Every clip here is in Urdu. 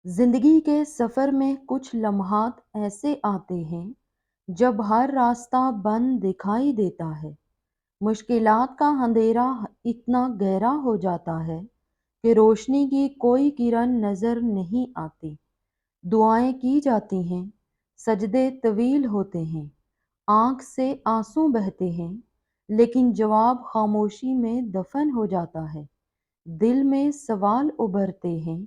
زندگی کے سفر میں کچھ لمحات ایسے آتے ہیں جب ہر راستہ بند دکھائی دیتا ہے۔ مشکلات کا اندھیرا اتنا گہرا ہو جاتا ہے کہ روشنی کی کوئی کرن نظر نہیں آتی۔ دعائیں کی جاتی ہیں، سجدے طویل ہوتے ہیں، آنکھ سے آنسو بہتے ہیں، لیکن جواب خاموشی میں دفن ہو جاتا ہے۔ دل میں سوال ابھرتے ہیں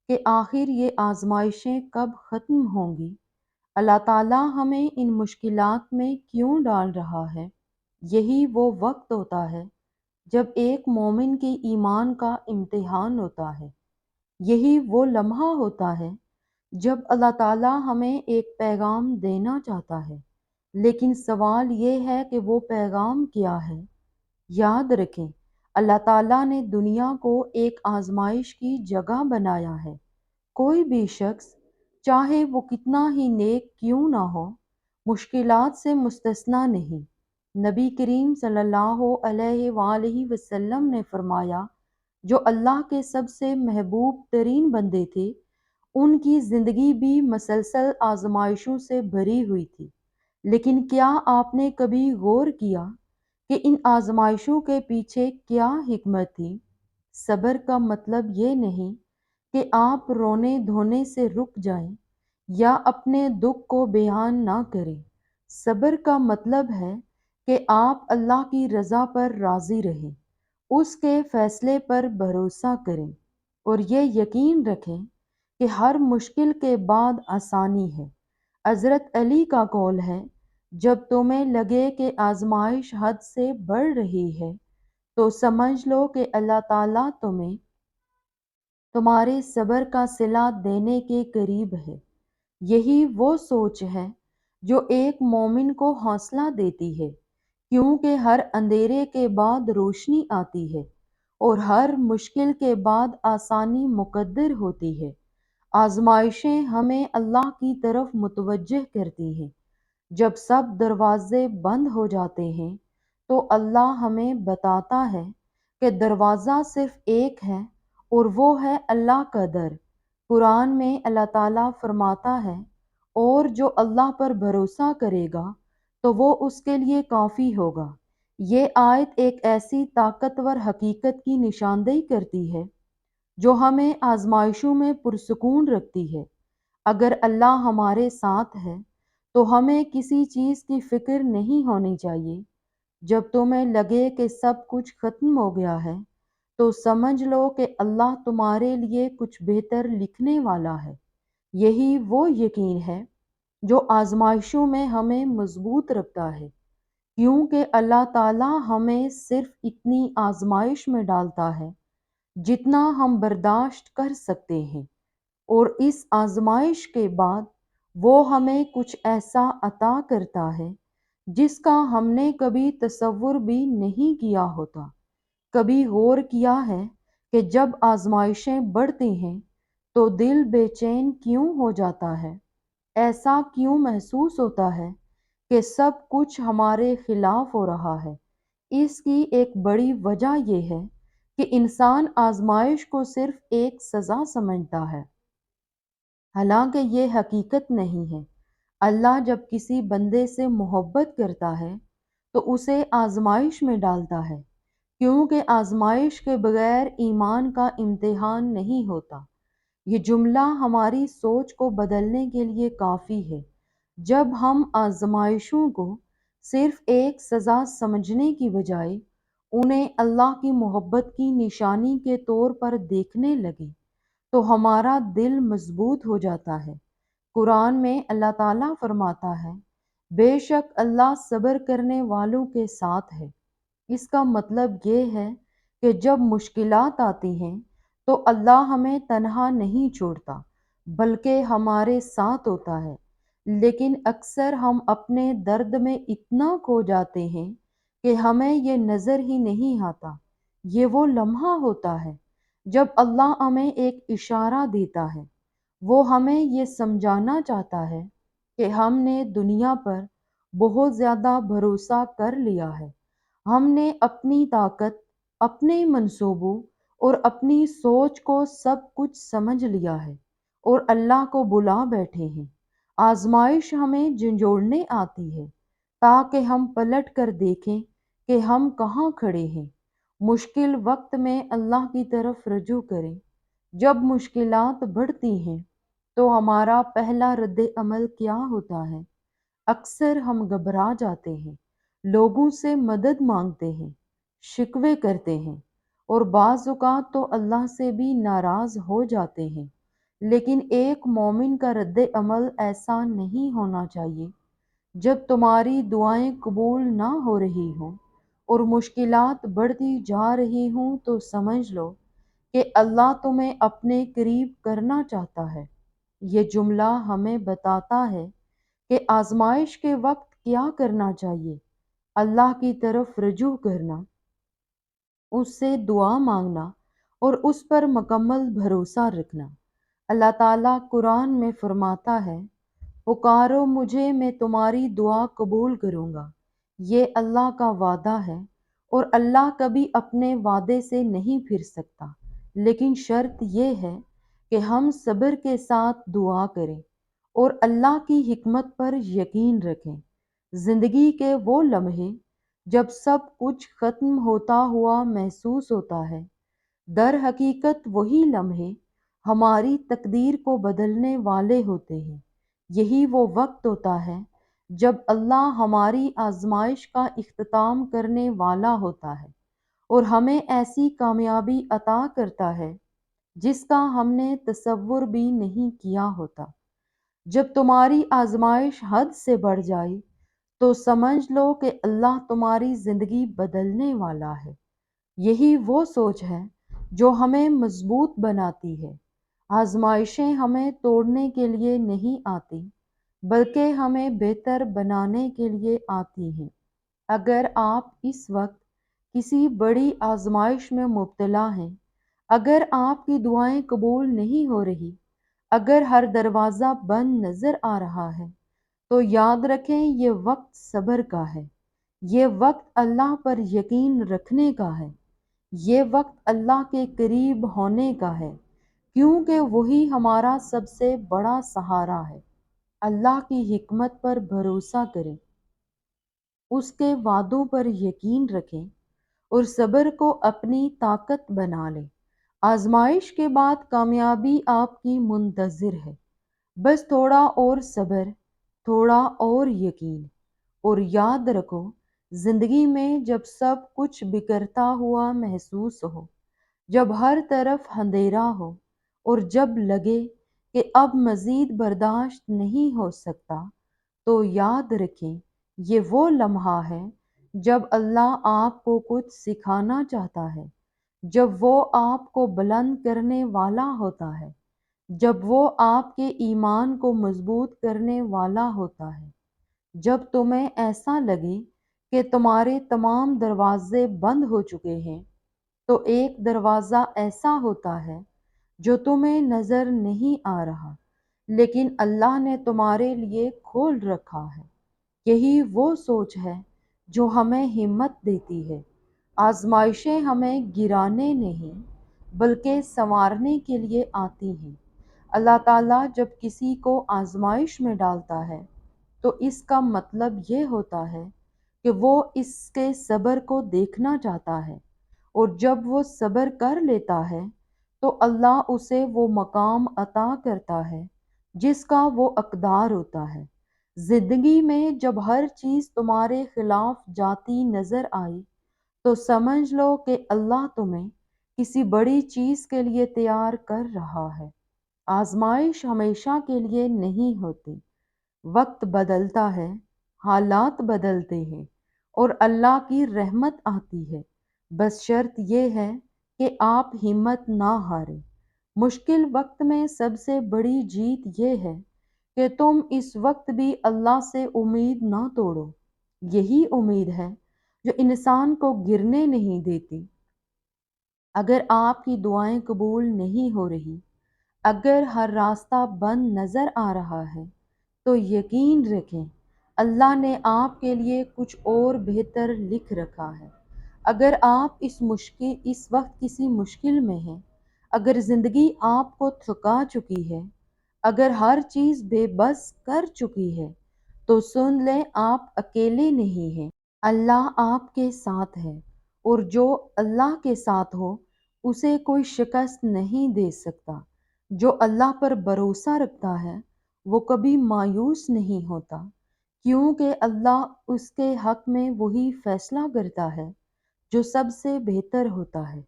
کہ آخر یہ آزمائشیں کب ختم ہوں گی؟ اللہ تعالیٰ ہمیں ان مشکلات میں کیوں ڈال رہا ہے؟ یہی وہ وقت ہوتا ہے جب ایک مومن کے ایمان کا امتحان ہوتا ہے۔ یہی وہ لمحہ ہوتا ہے جب اللہ تعالیٰ ہمیں ایک پیغام دینا چاہتا ہے، لیکن سوال یہ ہے کہ وہ پیغام کیا ہے؟ یاد رکھیں، اللہ تعالیٰ نے دنیا کو ایک آزمائش کی جگہ بنایا ہے۔ کوئی بھی شخص، چاہے وہ کتنا ہی نیک کیوں نہ ہو، مشکلات سے مستثنیٰ نہیں۔ نبی کریم صلی اللہ علیہ وآلہ وسلم نے فرمایا، جو اللہ کے سب سے محبوب ترین بندے تھے، ان کی زندگی بھی مسلسل آزمائشوں سے بھری ہوئی تھی۔ لیکن کیا آپ نے کبھی غور کیا کہ ان آزمائشوں کے پیچھے کیا حکمت تھی؟ صبر کا مطلب یہ نہیں کہ آپ رونے دھونے سے رک جائیں یا اپنے دکھ کو بیان نہ کریں۔ صبر کا مطلب ہے کہ آپ اللہ کی رضا پر راضی رہیں، اس کے فیصلے پر بھروسہ کریں اور یہ یقین رکھیں کہ ہر مشکل کے بعد آسانی ہے۔ حضرت علی کا قول ہے، جب تمہیں لگے کہ آزمائش حد سے بڑھ رہی ہے تو سمجھ لو کہ اللہ تعالیٰ تمہیں تمہارے صبر کا صلہ دینے کے قریب ہے۔ یہی وہ سوچ ہے جو ایک مومن کو حوصلہ دیتی ہے، کیونکہ ہر اندھیرے کے بعد روشنی آتی ہے اور ہر مشکل کے بعد آسانی مقدر ہوتی ہے۔ آزمائشیں ہمیں اللہ کی طرف متوجہ کرتی ہیں۔ جب سب دروازے بند ہو جاتے ہیں تو اللہ ہمیں بتاتا ہے کہ دروازہ صرف ایک ہے اور وہ ہے اللہ کا در۔ قرآن میں اللہ تعالیٰ فرماتا ہے، اور جو اللہ پر بھروسہ کرے گا تو وہ اس کے لیے کافی ہوگا۔ یہ آیت ایک ایسی طاقتور حقیقت کی نشاندہی کرتی ہے جو ہمیں آزمائشوں میں پرسکون رکھتی ہے۔ اگر اللہ ہمارے ساتھ ہے تو ہمیں کسی چیز کی فکر نہیں ہونی چاہیے۔ جب تمہیں لگے کہ سب کچھ ختم ہو گیا ہے تو سمجھ لو کہ اللہ تمہارے لیے کچھ بہتر لکھنے والا ہے۔ یہی وہ یقین ہے جو آزمائشوں میں ہمیں مضبوط رکھتا ہے، کیونکہ اللہ تعالیٰ ہمیں صرف اتنی آزمائش میں ڈالتا ہے جتنا ہم برداشت کر سکتے ہیں، اور اس آزمائش کے بعد وہ ہمیں کچھ ایسا عطا کرتا ہے جس کا ہم نے کبھی تصور بھی نہیں کیا ہوتا۔ کبھی غور کیا ہے کہ جب آزمائشیں بڑھتی ہیں تو دل بے چین کیوں ہو جاتا ہے؟ ایسا کیوں محسوس ہوتا ہے کہ سب کچھ ہمارے خلاف ہو رہا ہے؟ اس کی ایک بڑی وجہ یہ ہے کہ انسان آزمائش کو صرف ایک سزا سمجھتا ہے، حالانکہ یہ حقیقت نہیں ہے۔ اللہ جب کسی بندے سے محبت کرتا ہے تو اسے آزمائش میں ڈالتا ہے، کیونکہ آزمائش کے بغیر ایمان کا امتحان نہیں ہوتا۔ یہ جملہ ہماری سوچ کو بدلنے کے لیے کافی ہے۔ جب ہم آزمائشوں کو صرف ایک سزا سمجھنے کی بجائے انہیں اللہ کی محبت کی نشانی کے طور پر دیکھنے لگیں تو ہمارا دل مضبوط ہو جاتا ہے۔ قرآن میں اللہ تعالیٰ فرماتا ہے، بے شک اللہ صبر کرنے والوں کے ساتھ ہے۔ اس کا مطلب یہ ہے کہ جب مشکلات آتی ہیں تو اللہ ہمیں تنہا نہیں چھوڑتا، بلکہ ہمارے ساتھ ہوتا ہے۔ لیکن اکثر ہم اپنے درد میں اتنا کھو جاتے ہیں کہ ہمیں یہ نظر ہی نہیں آتا۔ یہ وہ لمحہ ہوتا ہے جب اللہ ہمیں ایک اشارہ دیتا ہے۔ وہ ہمیں یہ سمجھانا چاہتا ہے کہ ہم نے دنیا پر بہت زیادہ بھروسہ کر لیا ہے۔ ہم نے اپنی طاقت، اپنے منصوبوں اور اپنی سوچ کو سب کچھ سمجھ لیا ہے، اور اللہ کو بلا بیٹھے ہیں۔ آزمائش ہمیں جھنجھوڑنے آتی ہے تاکہ ہم پلٹ کر دیکھیں کہ ہم کہاں کھڑے ہیں۔ مشکل وقت میں اللہ کی طرف رجوع کریں۔ جب مشکلات بڑھتی ہیں تو ہمارا پہلا رد عمل کیا ہوتا ہے؟ اکثر ہم گھبرا جاتے ہیں، لوگوں سے مدد مانگتے ہیں، شکوے کرتے ہیں، اور بعض اوقات تو اللہ سے بھی ناراض ہو جاتے ہیں۔ لیکن ایک مومن کا رد عمل ایسا نہیں ہونا چاہیے۔ جب تمہاری دعائیں قبول نہ ہو رہی ہوں اور مشکلات بڑھتی جا رہی ہوں تو سمجھ لو کہ اللہ تمہیں اپنے قریب کرنا چاہتا ہے۔ یہ جملہ ہمیں بتاتا ہے کہ آزمائش کے وقت کیا کرنا چاہیے۔ اللہ کی طرف رجوع کرنا، اس سے دعا مانگنا اور اس پر مکمل بھروسہ رکھنا۔ اللہ تعالیٰ قرآن میں فرماتا ہے، پکارو مجھے میں تمہاری دعا قبول کروں گا۔ یہ اللہ کا وعدہ ہے اور اللہ کبھی اپنے وعدے سے نہیں پھر سکتا، لیکن شرط یہ ہے کہ ہم صبر کے ساتھ دعا کریں اور اللہ کی حکمت پر یقین رکھیں۔ زندگی کے وہ لمحے جب سب کچھ ختم ہوتا ہوا محسوس ہوتا ہے، در حقیقت وہی لمحے ہماری تقدیر کو بدلنے والے ہوتے ہیں۔ یہی وہ وقت ہوتا ہے جب اللہ ہماری آزمائش کا اختتام کرنے والا ہوتا ہے اور ہمیں ایسی کامیابی عطا کرتا ہے جس کا ہم نے تصور بھی نہیں کیا ہوتا۔ جب تمہاری آزمائش حد سے بڑھ جائے تو سمجھ لو کہ اللہ تمہاری زندگی بدلنے والا ہے۔ یہی وہ سوچ ہے جو ہمیں مضبوط بناتی ہے۔ آزمائشیں ہمیں توڑنے کے لیے نہیں آتی، بلکہ ہمیں بہتر بنانے کے لیے آتی ہیں۔ اگر آپ اس وقت کسی بڑی آزمائش میں مبتلا ہیں، اگر آپ کی دعائیں قبول نہیں ہو رہی، اگر ہر دروازہ بند نظر آ رہا ہے، تو یاد رکھیں یہ وقت صبر کا ہے، یہ وقت اللہ پر یقین رکھنے کا ہے، یہ وقت اللہ کے قریب ہونے کا ہے، کیونکہ وہی ہمارا سب سے بڑا سہارا ہے۔ اللہ کی حکمت پر بھروسہ کریں، اس کے وعدوں پر یقین رکھیں اور صبر کو اپنی طاقت بنا لیں۔ آزمائش کے بعد کامیابی آپ کی منتظر ہے۔ بس تھوڑا اور صبر، تھوڑا اور یقین، اور یاد رکھو، زندگی میں جب سب کچھ بکھرتا ہوا محسوس ہو، جب ہر طرف اندھیرا ہو اور جب لگے کہ اب مزید برداشت نہیں ہو سکتا، تو یاد رکھیں یہ وہ لمحہ ہے جب اللہ آپ کو کچھ سکھانا چاہتا ہے، جب وہ آپ کو بلند کرنے والا ہوتا ہے، جب وہ آپ کے ایمان کو مضبوط کرنے والا ہوتا ہے۔ جب تمہیں ایسا لگے کہ تمہارے تمام دروازے بند ہو چکے ہیں، تو ایک دروازہ ایسا ہوتا ہے جو تمہیں نظر نہیں آ رہا، لیکن اللہ نے تمہارے لیے کھول رکھا ہے۔ یہی وہ سوچ ہے جو ہمیں ہمت دیتی ہے۔ آزمائشیں ہمیں گرانے نہیں بلکہ سنوارنے کے لیے آتی ہیں۔ اللہ تعالیٰ جب کسی کو آزمائش میں ڈالتا ہے تو اس کا مطلب یہ ہوتا ہے کہ وہ اس کے صبر کو دیکھنا چاہتا ہے، اور جب وہ صبر کر لیتا ہے تو اللہ اسے وہ مقام عطا کرتا ہے جس کا وہ حقدار ہوتا ہے۔ زندگی میں جب ہر چیز تمہارے خلاف جاتی نظر آئی تو سمجھ لو کہ اللہ تمہیں کسی بڑی چیز کے لیے تیار کر رہا ہے۔ آزمائش ہمیشہ کے لیے نہیں ہوتی۔ وقت بدلتا ہے، حالات بدلتے ہیں، اور اللہ کی رحمت آتی ہے۔ بس شرط یہ ہے کہ آپ ہمت نہ ہاریں۔ مشکل وقت میں سب سے بڑی جیت یہ ہے کہ تم اس وقت بھی اللہ سے امید نہ توڑو۔ یہی امید ہے جو انسان کو گرنے نہیں دیتی۔ اگر آپ کی دعائیں قبول نہیں ہو رہی، اگر ہر راستہ بند نظر آ رہا ہے، تو یقین رکھیں اللہ نے آپ کے لیے کچھ اور بہتر لکھ رکھا ہے۔ اگر آپ اس وقت کسی مشکل میں ہیں، اگر زندگی آپ کو تھکا چکی ہے، اگر ہر چیز بے بس کر چکی ہے تو سن لیں آپ اکیلے نہیں ہیں، اللہ آپ کے ساتھ ہے، اور جو اللہ کے ساتھ ہو اسے کوئی شکست نہیں دے سکتا۔ جو اللہ پر بھروسہ رکھتا ہے وہ کبھی مایوس نہیں ہوتا، کیونکہ اللہ اس کے حق میں وہی فیصلہ کرتا ہے جو سب سے بہتر ہوتا ہے۔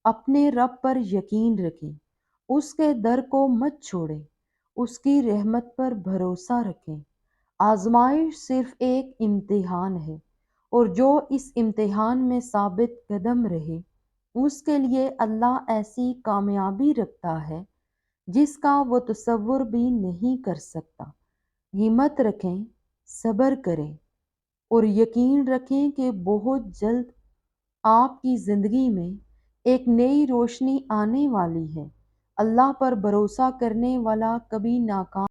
اپنے رب پر یقین رکھیں، اس کے در کو مت چھوڑیں، اس کی رحمت پر بھروسہ رکھیں۔ آزمائش صرف ایک امتحان ہے، اور جو اس امتحان میں ثابت قدم رہے اس کے لیے اللہ ایسی کامیابی رکھتا ہے جس کا وہ تصور بھی نہیں کر سکتا۔ ہمت رکھیں، صبر کریں، اور یقین رکھیں کہ بہت جلد آپ کی زندگی میں ایک نئی روشنی آنے والی ہے۔ اللہ پر بھروسہ کرنے والا کبھی ناکام